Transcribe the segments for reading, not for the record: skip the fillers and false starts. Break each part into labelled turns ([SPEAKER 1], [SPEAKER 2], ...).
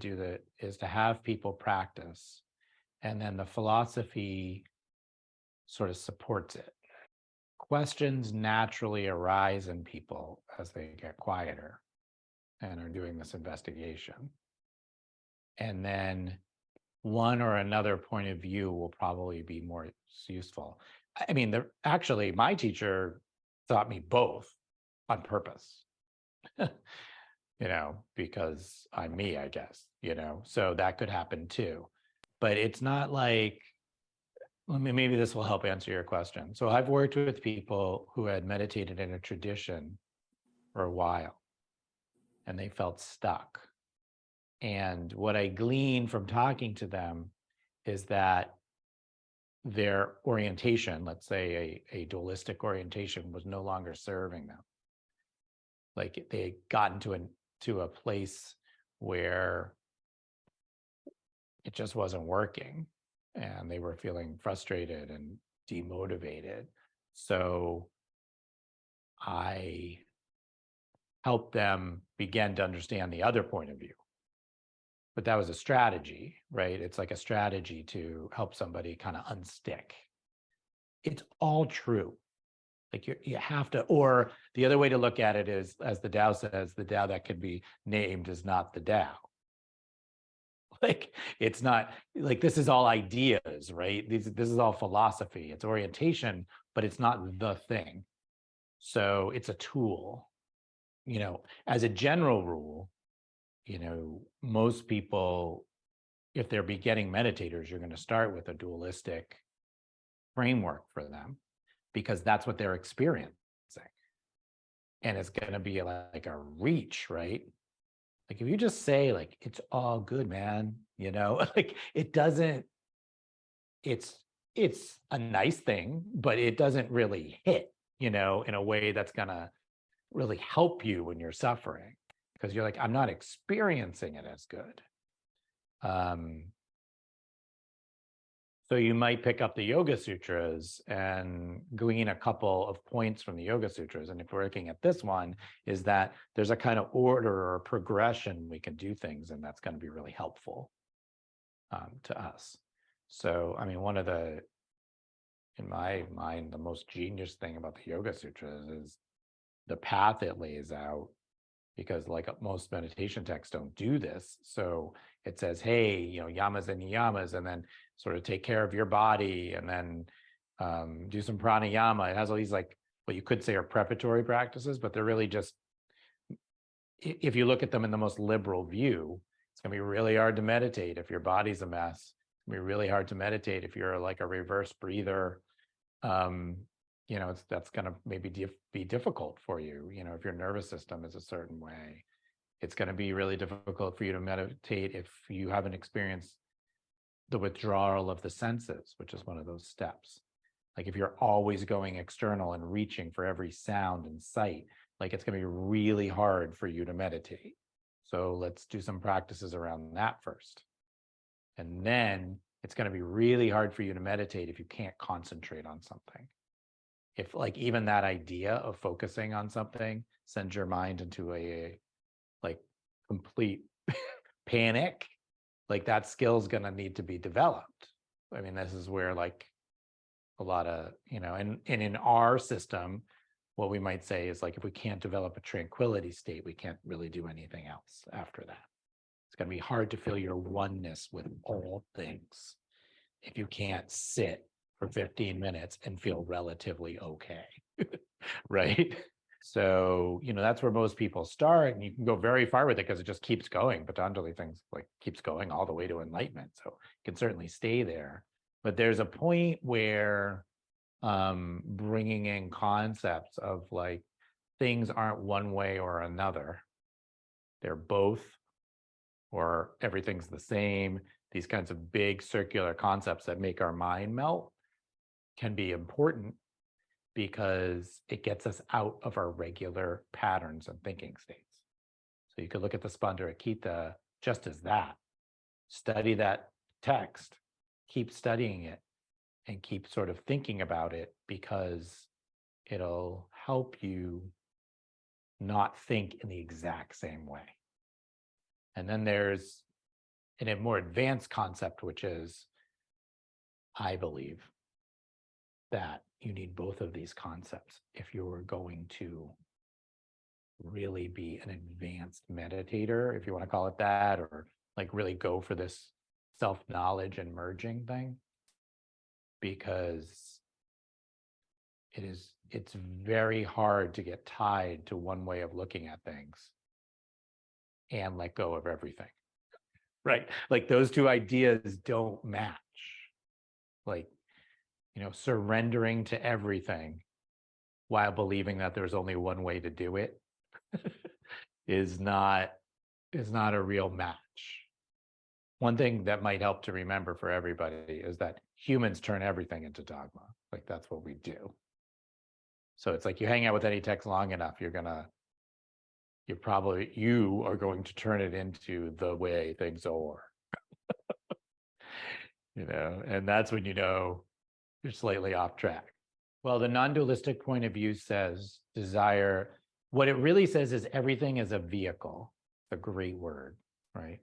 [SPEAKER 1] is to have people practice, and then the philosophy sort of supports it. Questions naturally arise in people as they get quieter and are doing this investigation. And then one or another point of view will probably be more useful. I mean, actually, my teacher taught me both on purpose, because I'm me, I guess, so that could happen too. But it's not like, maybe this will help answer your question. So I've worked with people who had meditated in a tradition for a while and they felt stuck. And what I gleaned from talking to them is that their orientation, let's say a dualistic orientation, was no longer serving them. Like they had gotten to a place where it just wasn't working and they were feeling frustrated and demotivated. So I helped them begin to understand the other point of view. But that was a strategy, right? It's like a strategy to help somebody kind of unstick. It's all true. Like you have to, or the other way to look at it is, as the Tao says, the Tao that can be named is not the Tao. Like it's not, like this is all ideas, right? This is all philosophy. It's orientation, but it's not the thing. So it's a tool. As a general rule, most people, if they're beginning meditators, you're going to start with a dualistic framework for them because that's what they're experiencing. And it's going to be like a reach, right? Like if you just say like, it's all good, man, like it doesn't, it's a nice thing, but it doesn't really hit, in a way that's going to really help you when you're suffering. Because you're like, I'm not experiencing it as good. So you might pick up the Yoga Sutras and glean a couple of points from the Yoga Sutras. And if we're looking at this one, is that there's a kind of order or progression we can do things, and that's going to be really helpful to us. So, I mean, in my mind, the most genius thing about the Yoga Sutras is the path it lays out, because like most meditation texts don't do this. So it says, hey, yamas and niyamas, and then sort of take care of your body, and then do some pranayama. It has all these like what you could say are preparatory practices, but they're really just, if you look at them in the most liberal view, it's going to be really hard to meditate if your body's a mess. It's going to be really hard to meditate if you're like a reverse breather. That's going to maybe be difficult for you. If your nervous system is a certain way, it's going to be really difficult for you to meditate if you haven't experienced the withdrawal of the senses, which is one of those steps. Like if you're always going external and reaching for every sound and sight, like it's going to be really hard for you to meditate. So let's do some practices around that first. And then it's going to be really hard for you to meditate if you can't concentrate on something. If like even that idea of focusing on something sends your mind into a like complete panic, like that skill is going to need to be developed. I mean, this is where like a lot of, and in our system, what we might say is like, if we can't develop a tranquility state, we can't really do anything else after that. It's going to be hard to feel your oneness with all things if you can't sit for 15 minutes and feel relatively okay, right? So, that's where most people start, and you can go very far with it because it just keeps going. Patanjali things like keeps going all the way to enlightenment. So you can certainly stay there. But there's a point where bringing in concepts of like things aren't one way or another. They're both, or everything's the same. These kinds of big circular concepts that make our mind melt can be important because it gets us out of our regular patterns and thinking states. So you could look at the Spanda Karika just as that. Study that text, keep studying it, and keep sort of thinking about it, because it'll help you not think in the exact same way. And then there's in a more advanced concept, which is, I believe, that you need both of these concepts if you are going to really be an advanced meditator, if you want to call it that, or like really go for this self-knowledge and merging thing, because it's very hard to get tied to one way of looking at things and let go of everything. Right? Like those two ideas don't match. Like, surrendering to everything while believing that there's only one way to do it is not a real match. One thing that might help to remember for everybody is that humans turn everything into dogma. Like that's what we do. So it's like you hang out with any text long enough, you are going to turn it into the way things are. And that's when you're slightly off track. Well, the non-dualistic point of view says desire, what it really says is everything is a vehicle. It's a great word, right?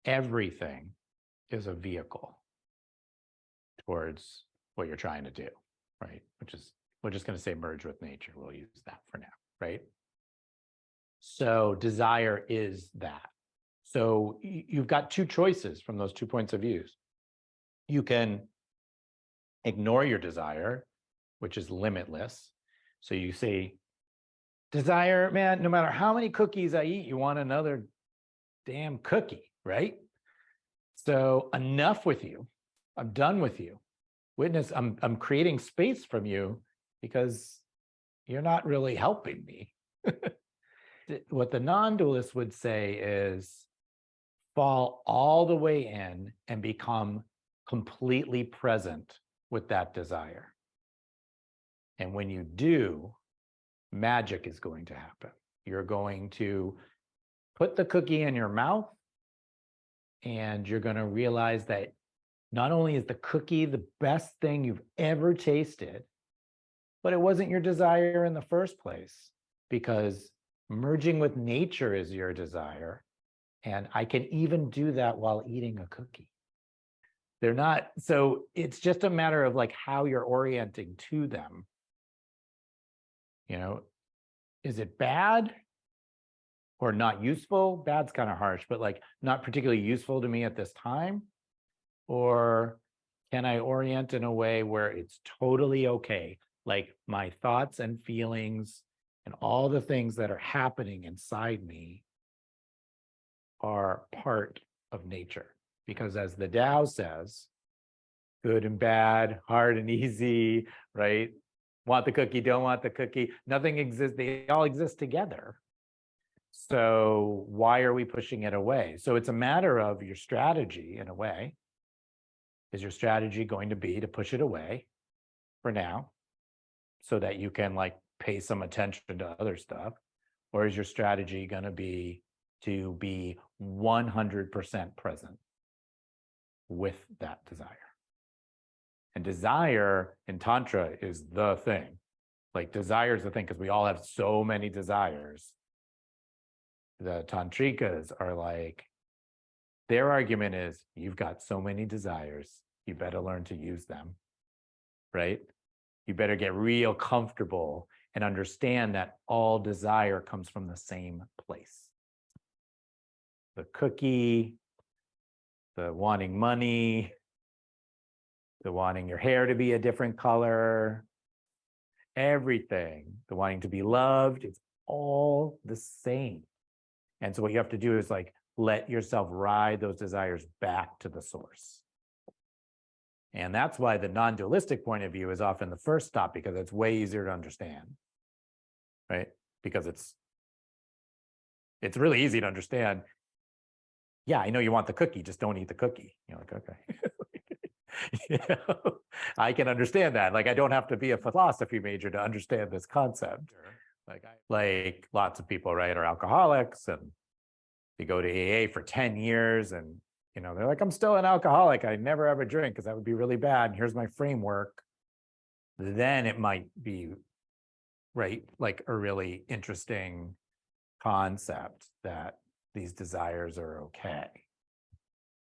[SPEAKER 1] Everything is a vehicle towards what you're trying to do, right? Which is, we're just going to say merge with nature. We'll use that for now, right? So desire is that. So you've got two choices from those 2 points of views. You can ignore your desire, which is limitless. So you say, desire, man, no matter how many cookies I eat, you want another damn cookie, right? So enough with you. I'm done with you. Witness, I'm creating space from you because you're not really helping me. What the non-dualist would say is fall all the way in and become completely present with that desire. And when you do, magic is going to happen. You're going to put the cookie in your mouth and you're going to realize that not only is the cookie the best thing you've ever tasted, but it wasn't your desire in the first place, because merging with nature is your desire. And I can even do that while eating a cookie. They're not, so it's just a matter of like how you're orienting to them. Is it bad or not useful? Bad's kind of harsh, but like not particularly useful to me at this time? Or can I orient in a way where it's totally okay? Like my thoughts and feelings and all the things that are happening inside me are part of nature. Because as the Tao says, good and bad, hard and easy, right? Want the cookie, don't want the cookie. Nothing exists. They all exist together. So why are we pushing it away? So it's a matter of your strategy in a way. Is your strategy going to be to push it away for now so that you can like pay some attention to other stuff? Or is your strategy going to be to be 100% present with that desire? And desire in Tantra is the thing. Like desire is the thing because we all have so many desires. The Tantrikas are like, their argument is, you've got so many desires, you better learn to use them, right? You better get real comfortable and understand that all desire comes from the same place. The cookie, the wanting money, the wanting your hair to be a different color, everything, the wanting to be loved, it's all the same. And so what you have to do is like, let yourself ride those desires back to the source. And that's why the non-dualistic point of view is often the first stop, because it's way easier to understand, right? Because it's really easy to understand. Yeah, I know you want the cookie, just don't eat the cookie. You're like, okay. I can understand that. Like, I don't have to be a philosophy major to understand this concept. Like lots of people, right, are alcoholics, and they go to AA for 10 years and they're like, I'm still an alcoholic. I never ever drink because that would be really bad. And here's my framework. Then it might be, right, like a really interesting concept that these desires are okay.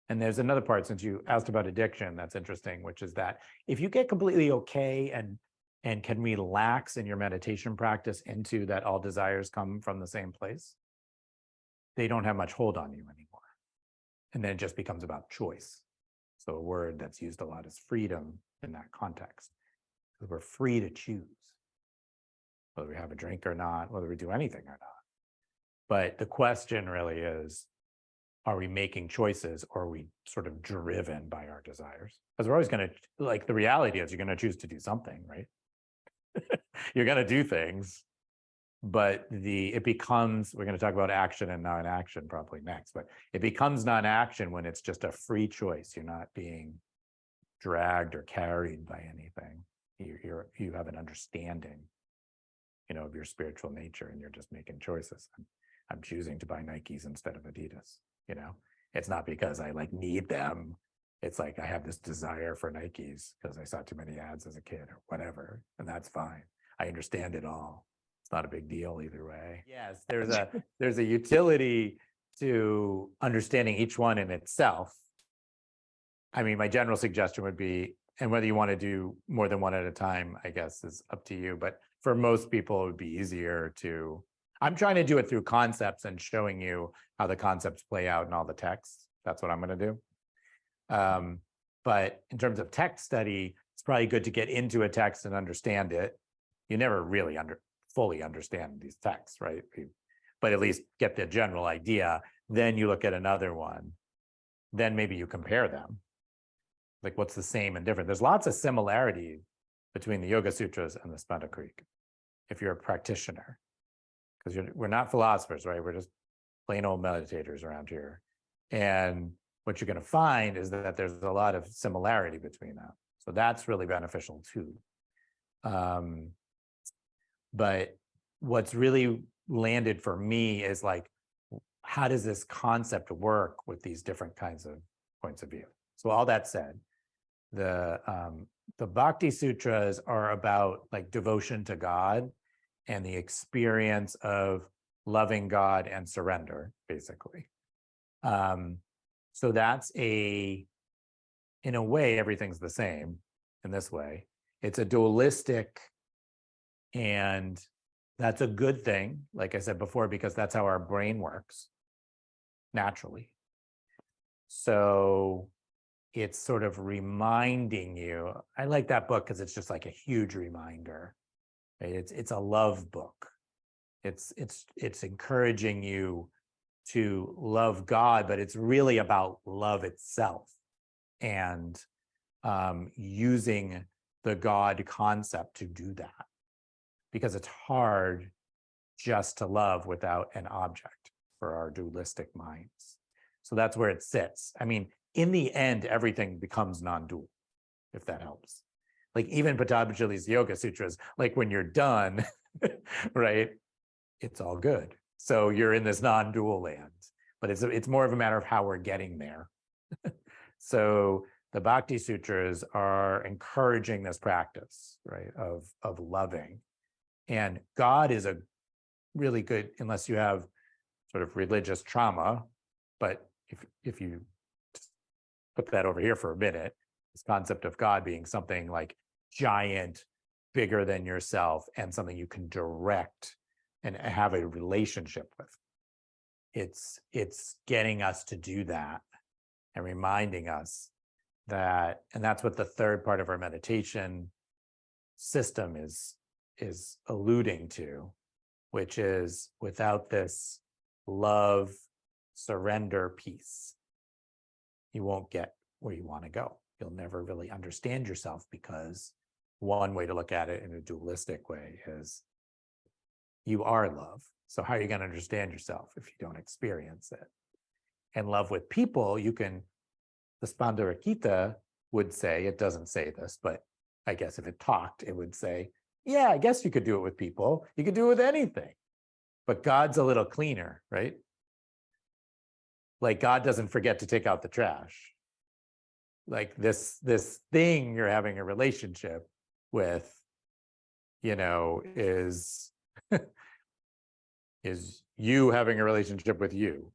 [SPEAKER 1] And there's another part, since you asked about addiction, that's interesting, which is that if you get completely okay and can relax in your meditation practice into that all desires come from the same place, they don't have much hold on you anymore. And then it just becomes about choice. So a word that's used a lot is freedom in that context, because we're free to choose whether we have a drink or not, whether we do anything or not. But the question really is, are we making choices, or are we sort of driven by our desires? Because we're always going to, like, the reality is you're going to choose to do something, right? You're going to do things, but it becomes, we're going to talk about action and non-action probably next, but it becomes non-action when it's just a free choice. You're not being dragged or carried by anything. You have an understanding, of your spiritual nature, and you're just making choices. I'm choosing to buy Nikes instead of Adidas. It's not because I need them. It's like I have this desire for Nikes because I saw too many ads as a kid or whatever, and that's fine. I understand it all. It's not a big deal either way. Yes, there's a utility to understanding each one in itself. I mean, my general suggestion would be, and whether you want to do more than one at a time, I guess, is up to you. But for most people, it would be easier to, I'm trying to do it through concepts and showing you how the concepts play out in all the texts. That's what I'm going to do. But in terms of text study, it's probably good to get into a text and understand it. You never really fully understand these texts, right? But at least get the general idea. Then you look at another one. Then maybe you compare them. Like, what's the same and different? There's lots of similarity between the Yoga Sutras and the Spanda Karika, if you're a practitioner. Because we're not philosophers, right? We're just plain old meditators around here. And what you're going to find is that there's a lot of similarity between them. So that's really beneficial too. But what's really landed for me is like, how does this concept work with these different kinds of points of view? So all that said, the Bhakti Sutras are about like devotion to God and the experience of loving God and surrender, basically. So that's in a way, everything's the same in this way. It's a dualistic, and that's a good thing, like I said before, because that's how our brain works naturally. So it's sort of reminding you. I like that book because it's just like a huge reminder. Right? It's a love book. It's encouraging you to love God, but it's really about love itself, and using the God concept to do that, because it's hard just to love without an object for our dualistic minds. So that's where it sits. I mean, in the end, everything becomes non-dual, if that helps. Like even Patanjali's Yoga Sutras, like when you're done, right, it's all good. So you're in this non-dual land, but it's more of a matter of how we're getting there. So the Bhakti Sutras are encouraging this practice, right, of loving. And God is a really good, unless you have sort of religious trauma, but if you put that over here for a minute, this concept of God being something like giant, bigger than yourself, and something you can direct and have a relationship with. It's getting us to do that and reminding us that, and that's what the third part of our meditation system is alluding to, which is without this love, surrender piece, you won't get where you want to go. You'll never really understand yourself, because one way to look at it in a dualistic way is you are love. So how are you going to understand yourself if you don't experience it? And love with people, you can, the Spanda Karika would say, it doesn't say this, but I guess if it talked, it would say, yeah, I guess you could do it with people. You could do it with anything. But God's a little cleaner, right? Like God doesn't forget to take out the trash. Like this thing you're having a relationship with, is is you having a relationship with you.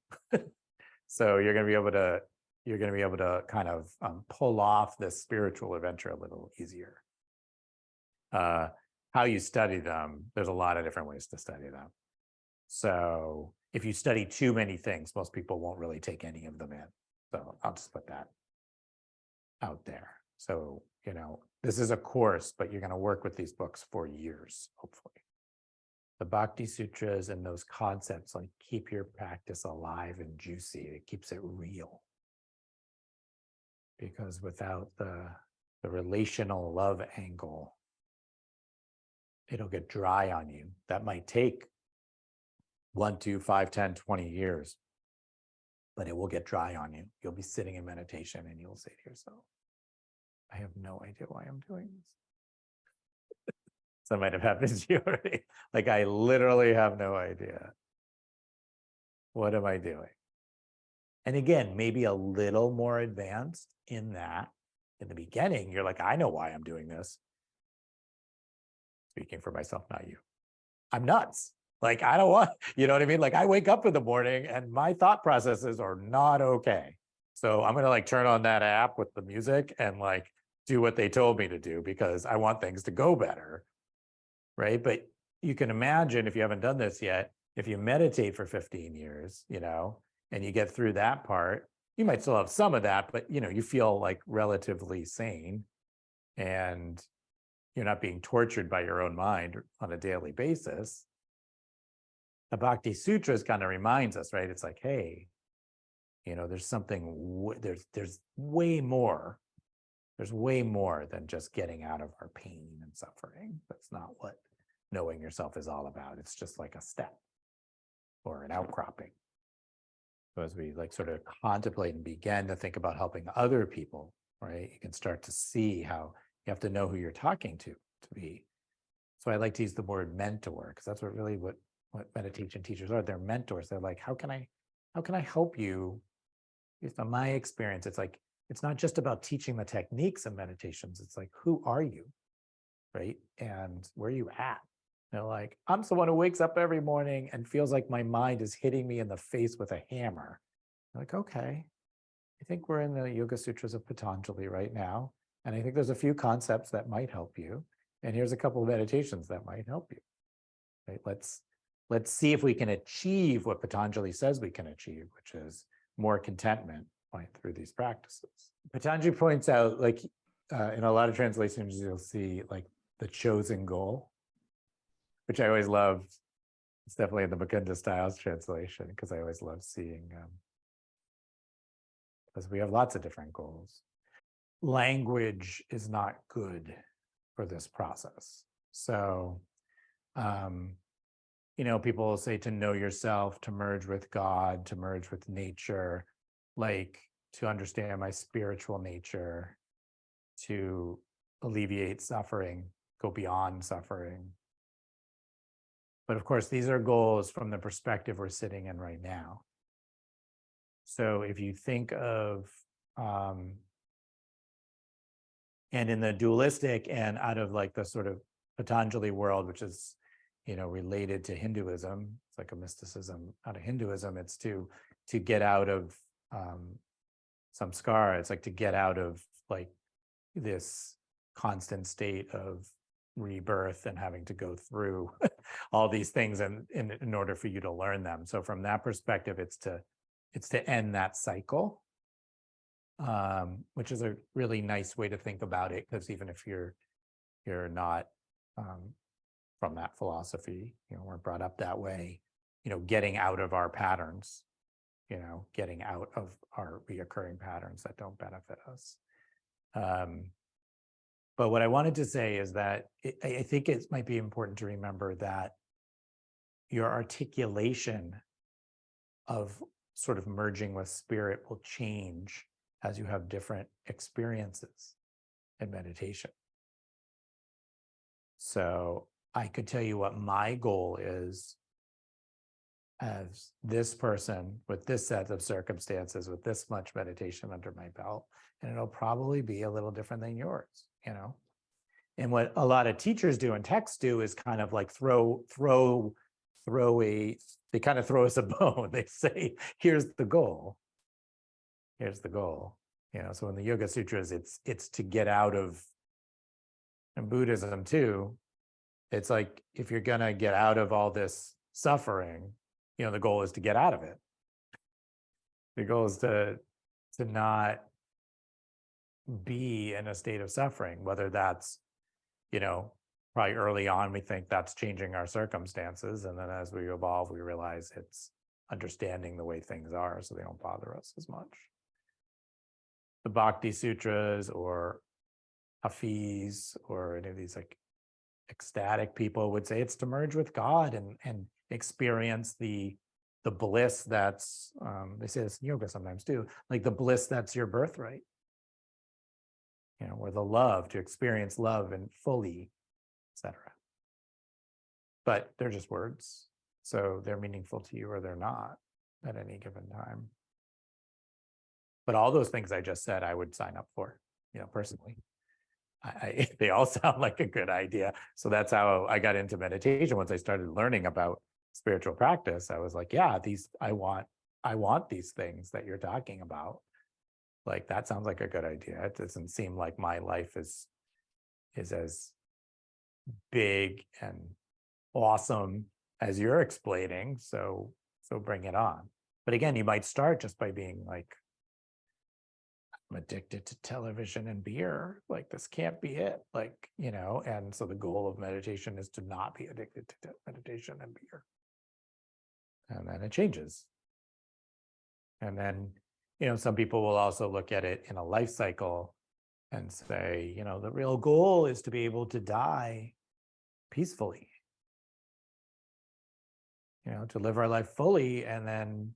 [SPEAKER 1] So you're going to be able to you're going to be able to kind of pull off this spiritual adventure a little easier. How you study them, there's a lot of different ways to study them. So if you study too many things, most people won't really take any of them in. So I'll just put that out there. So, this is a course, but you're going to work with these books for years, hopefully. The Bhakti Sutras and those concepts like keep your practice alive and juicy. It keeps it real. Because without the relational love angle, it'll get dry on you. That might take 1, 2, 5, 10, 20 years, but it will get dry on you. You'll be sitting in meditation and you'll say to yourself, I have no idea why I'm doing this. So that might have happened to you already. Like, I literally have no idea. What am I doing? And again, maybe a little more advanced in that. In the beginning, you're like, I know why I'm doing this. Speaking for myself, not you. I'm nuts. Like, I don't want, you know what I mean? Like, I wake up in the morning and my thought processes are not okay. So I'm going to like turn on that app with the music and like do what they told me to do because I want things to go better. Right. But you can imagine, if you haven't done this yet, if you meditate for 15 years, and you get through that part, you might still have some of that, but you feel like relatively sane and you're not being tortured by your own mind on a daily basis. The Bhakti Sutras kind of reminds us, right? It's like, hey, there's something, there's way more. There's way more than just getting out of our pain and suffering. That's not what knowing yourself is all about. It's just like a step or an outcropping. So as we like sort of contemplate and begin to think about helping other people, right? You can start to see how you have to know who you're talking to be. So I like to use the word mentor, because that's what meditation teachers are. They're mentors. They're like, how can I help you? Based on my experience, it's like, it's not just about teaching the techniques of meditations. It's like, who are you, right? And where are you at? They're like, I'm someone who wakes up every morning and feels like my mind is hitting me in the face with a hammer. I'm like, okay, I think we're in the Yoga Sutras of Patanjali right now. And I think there's a few concepts that might help you. And here's a couple of meditations that might help you. Right? Let's see if we can achieve what Patanjali says we can achieve, which is more contentment through these practices. Patanjali points out, like in a lot of translations, you'll see like the chosen goal, which I always loved. It's definitely in the Mukunda Styles translation, because I always love seeing, because we have lots of different goals. Language is not good for this process. So, people will say to know yourself, to merge with God, to merge with nature, like to understand my spiritual nature, to alleviate suffering, go beyond suffering. But of course, these are goals from the perspective we're sitting in right now. So if you think of, and in the dualistic and out of like the sort of Patanjali world, which is, related to Hinduism, it's like a mysticism out of Hinduism. It's to get out of samskara. It's like to get out of like this constant state of rebirth and having to go through all these things in order for you to learn them. So from that perspective, it's to end that cycle, which is a really nice way to think about it, because even if you're not from that philosophy, we're brought up that way, getting out of our patterns, getting out of our reoccurring patterns that don't benefit us. But what I wanted to say is that I think it might be important to remember that your articulation of sort of merging with spirit will change as you have different experiences in meditation. So I could tell you what my goal is as this person with this set of circumstances, with this much meditation under my belt, and it'll probably be a little different than yours, And what a lot of teachers do and texts do is kind of like they kind of throw us a bone. They say, here's the goal. Here's the goal. So in the Yoga Sutras, it's to get out of, and Buddhism too, it's like, if you're gonna get out of all this suffering, the goal is to get out of it. The goal is to not be in a state of suffering, whether that's, probably early on, we think that's changing our circumstances. And then as we evolve, we realize it's understanding the way things are so they don't bother us as much. The Bhakti Sutras or Hafiz or any of these like ecstatic people would say it's to merge with God and experience the bliss that's, they say this in yoga sometimes too, like the bliss that's your birthright. Or the love, to experience love and fully, etc. But they're just words. So they're meaningful to you or they're not at any given time. But all those things I just said, I would sign up for, personally. They all sound like a good idea. So that's how I got into meditation. Once I started learning about spiritual practice, I was like, yeah, I want these things that you're talking about. Like, that sounds like a good idea. It doesn't seem like my life is as big and awesome as you're explaining. So bring it on. But again, you might start just by being like, I'm addicted to television and beer. Like, this can't be it. Like, and so the goal of meditation is to not be addicted to meditation and beer. And then it changes. And then, some people will also look at it in a life cycle and say, the real goal is to be able to die peacefully, to live our life fully. And then,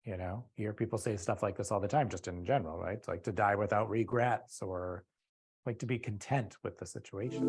[SPEAKER 1] you hear people say stuff like this all the time, just in general, right? It's like to die without regrets, or like to be content with the situation.